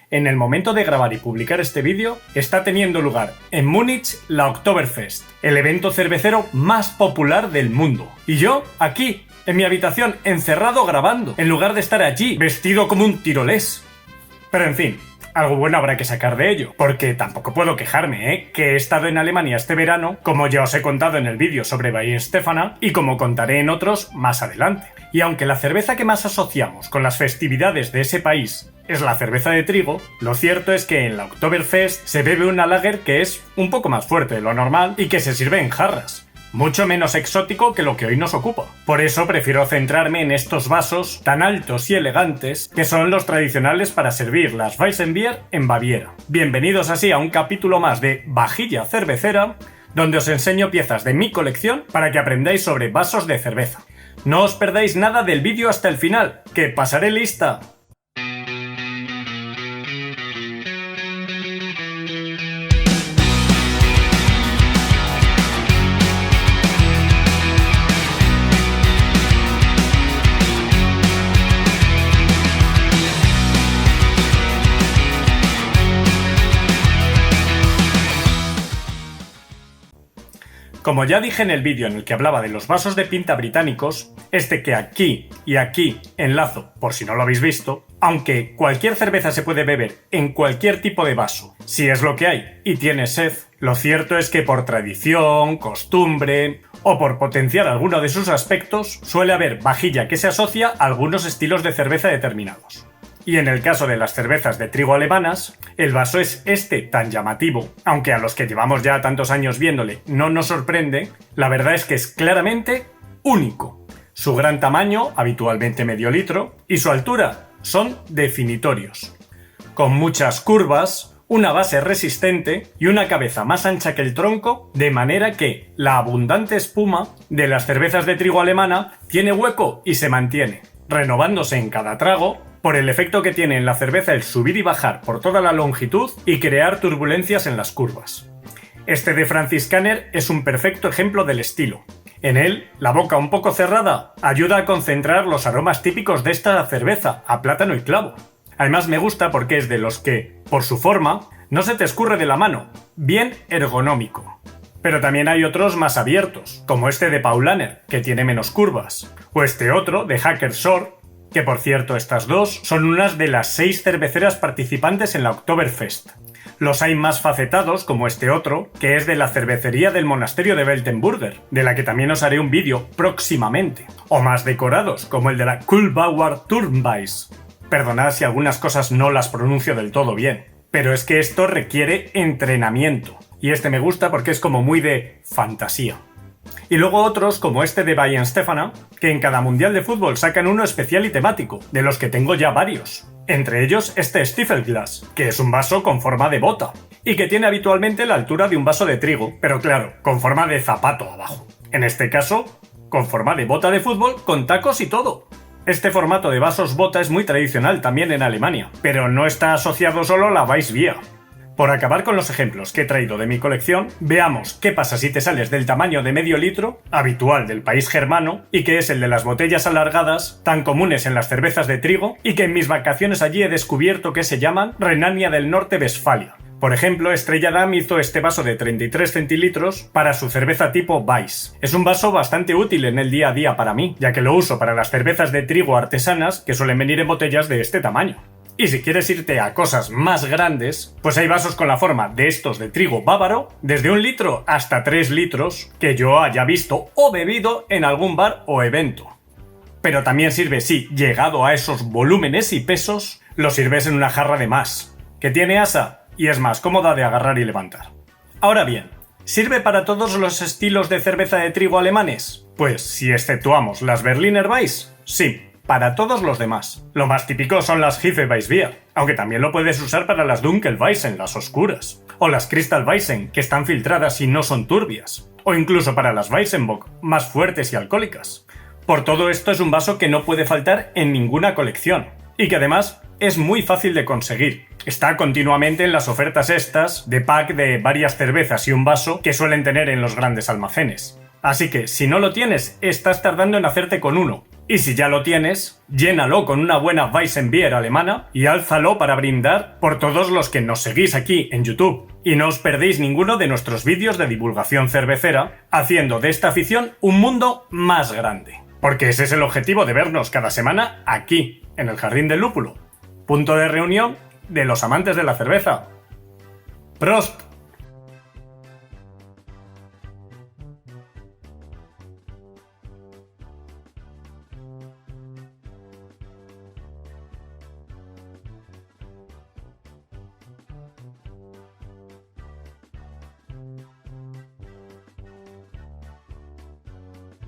En el momento de grabar y publicar este vídeo, está teniendo lugar en Múnich la Oktoberfest, el evento cervecero más popular del mundo. Y yo, aquí, en mi habitación, encerrado grabando, en lugar de estar allí, vestido como un tirolés. Pero en fin, algo bueno habrá que sacar de ello, porque tampoco puedo quejarme, que he estado en Alemania este verano, como ya os he contado en el vídeo sobre Weihenstephaner, y como contaré en otros más adelante. Y aunque la cerveza que más asociamos con las festividades de ese país es la cerveza de trigo, lo cierto es que en la Oktoberfest se bebe una lager que es un poco más fuerte de lo normal y que se sirve en jarras. Mucho menos exótico que lo que hoy nos ocupa. Por eso prefiero centrarme en estos vasos tan altos y elegantes que son los tradicionales para servir las Weissbier en Baviera. Bienvenidos así a un capítulo más de Vajilla Cervecera, donde os enseño piezas de mi colección para que aprendáis sobre vasos de cerveza. No os perdáis nada del vídeo hasta el final, que pasaré lista. Como ya dije en el vídeo en el que hablaba de los vasos de pinta británicos, este que aquí y aquí enlazo por si no lo habéis visto, aunque cualquier cerveza se puede beber en cualquier tipo de vaso, si es lo que hay y tienes sed, lo cierto es que por tradición, costumbre o por potenciar alguno de sus aspectos, suele haber vajilla que se asocia a algunos estilos de cerveza determinados. Y en el caso de las cervezas de trigo alemanas, el vaso es este tan llamativo, aunque a los que llevamos ya tantos años viéndole no nos sorprende, la verdad es que es claramente único. Su gran tamaño, habitualmente medio litro, y su altura son definitorios. Con muchas curvas, una base resistente y una cabeza más ancha que el tronco, de manera que la abundante espuma de las cervezas de trigo alemana tiene hueco y se mantiene, renovándose en cada trago, por el efecto que tiene en la cerveza el subir y bajar por toda la longitud y crear turbulencias en las curvas. Este de Franziskaner es un perfecto ejemplo del estilo. En él, la boca un poco cerrada ayuda a concentrar los aromas típicos de esta cerveza, a plátano y clavo. Además me gusta porque es de los que, por su forma, no se te escurre de la mano, bien ergonómico. Pero también hay otros más abiertos, como este de Paulaner, que tiene menos curvas, o este otro de Hackershore, que por cierto estas dos son unas de las 6 cerveceras participantes en la Oktoberfest. Los hay más facetados como este otro, que es de la cervecería del monasterio de Weltenburger, de la que también os haré un vídeo próximamente, o más decorados como el de la Kuhlbauer Turmweis. Perdonad si algunas cosas no las pronuncio del todo bien, pero es que esto requiere entrenamiento, y este me gusta porque es como muy de fantasía. Y luego otros como este de Weihenstephaner, que en cada mundial de fútbol sacan uno especial y temático, de los que tengo ya varios. Entre ellos este Stiefelglas, que es un vaso con forma de bota, y que tiene habitualmente la altura de un vaso de trigo, pero claro, con forma de zapato abajo. En este caso, con forma de bota de fútbol, con tacos y todo. Este formato de vasos bota es muy tradicional también en Alemania, pero no está asociado solo a la Weissbier. Por acabar con los ejemplos que he traído de mi colección, veamos qué pasa si te sales del tamaño de medio litro, habitual del país germano, y que es el de las botellas alargadas, tan comunes en las cervezas de trigo, y que en mis vacaciones allí he descubierto que se llaman Renania del Norte-Westfalia. Por ejemplo, Estrella Damm hizo este vaso de 33 centilitros para su cerveza tipo Weiss. Es un vaso bastante útil en el día a día para mí, ya que lo uso para las cervezas de trigo artesanas que suelen venir en botellas de este tamaño. Y si quieres irte a cosas más grandes, pues hay vasos con la forma de estos de trigo bávaro, desde 1 litro hasta 3 litros, que yo haya visto o bebido en algún bar o evento. Pero también sirve si, llegado a esos volúmenes y pesos, lo sirves en una jarra de más, que tiene asa y es más cómoda de agarrar y levantar. Ahora bien, ¿sirve para todos los estilos de cerveza de trigo alemanes? Pues si exceptuamos las Berliner Weiss, sí. Para todos los demás. Lo más típico son las Hefeweißbier, aunque también lo puedes usar para las Dunkelweissen, las oscuras, o las Kristallweissen, que están filtradas y no son turbias, o incluso para las Weissenbock, más fuertes y alcohólicas. Por todo esto es un vaso que no puede faltar en ninguna colección, y que además es muy fácil de conseguir. Está continuamente en las ofertas estas de pack de varias cervezas y un vaso que suelen tener en los grandes almacenes. Así que si no lo tienes, estás tardando en hacerte con uno. Y si ya lo tienes, llénalo con una buena Weissbier alemana y álzalo para brindar por todos los que nos seguís aquí en YouTube. Y no os perdéis ninguno de nuestros vídeos de divulgación cervecera, haciendo de esta afición un mundo más grande. Porque ese es el objetivo de vernos cada semana aquí, en el Jardín del Lúpulo. Punto de reunión de los amantes de la cerveza. ¡Prost!